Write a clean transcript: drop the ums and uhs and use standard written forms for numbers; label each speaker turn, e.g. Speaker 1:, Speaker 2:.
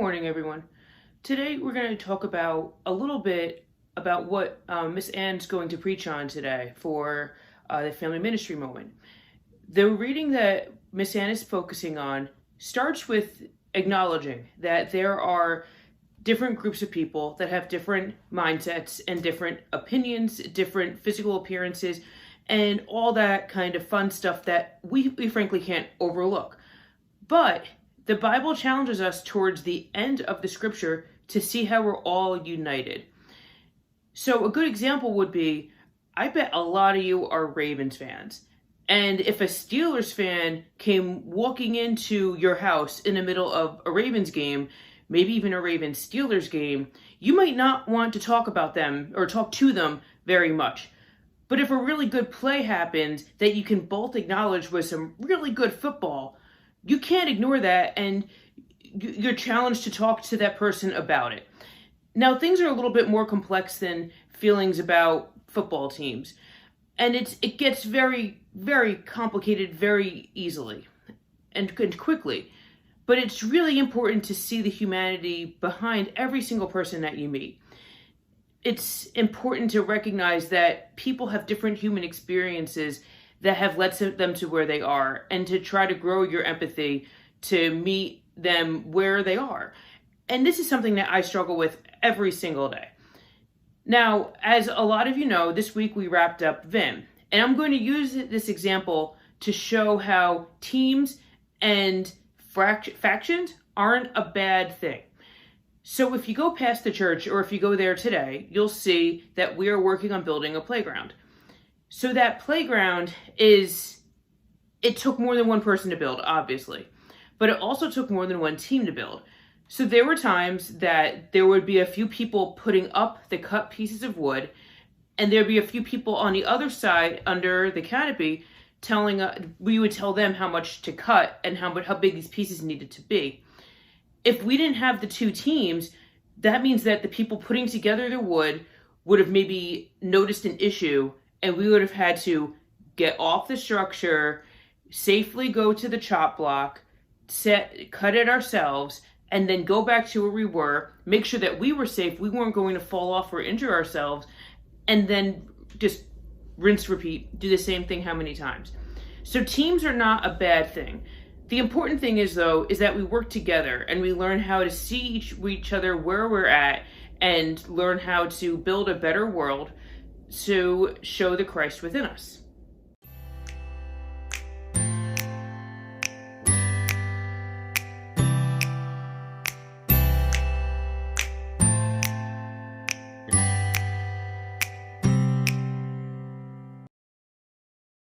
Speaker 1: morning, everyone. Today we're going to talk about a little bit about what Miss Ann's going to preach on today for the Family Ministry Moment. The reading that Miss Ann is focusing on starts with acknowledging that there are different groups of people that have different mindsets and different opinions, different physical appearances, and all that kind of fun stuff that we frankly can't overlook. But the Bible challenges us towards the end of the scripture to see how we're all united. So a good example would be, I bet a lot of you are Ravens fans. And if a Steelers fan came walking into your house in the middle of a Ravens game, maybe even a Ravens-Steelers game, you might not want to talk about them or talk to them very much. But if a really good play happens that you can both acknowledge was some really good football, you can't ignore that, and you're challenged to talk to that person about it. Now, things are a little bit more complex than feelings about football teams, and it gets very, very complicated very easily and quickly. But it's really important to see the humanity behind every single person that you meet. It's important to recognize that people have different human experiences that have led them to where they are, and to try to grow your empathy to meet them where they are. And this is something that I struggle with every single day. Now, as a lot of you know, this week we wrapped up VIM, and I'm going to use this example to show how teams and factions aren't a bad thing. So if you go past the church, or if you go there today, you'll see that we are working on building a playground. So that playground it took more than one person to build, obviously, but it also took more than one team to build. So there were times that there would be a few people putting up the cut pieces of wood, and there'd be a few people on the other side under the canopy we would tell them how much to cut and how big these pieces needed to be. If we didn't have the two teams, that means that the people putting together the wood would have maybe noticed an issue, and we would have had to get off the structure, safely go to the chop block, cut it ourselves, and then go back to where we were, make sure that we were safe, we weren't going to fall off or injure ourselves, and then just rinse, repeat, do the same thing how many times. So teams are not a bad thing. The important thing is that we work together and we learn how to see each other where we're at and learn how to build a better world to show the Christ within us.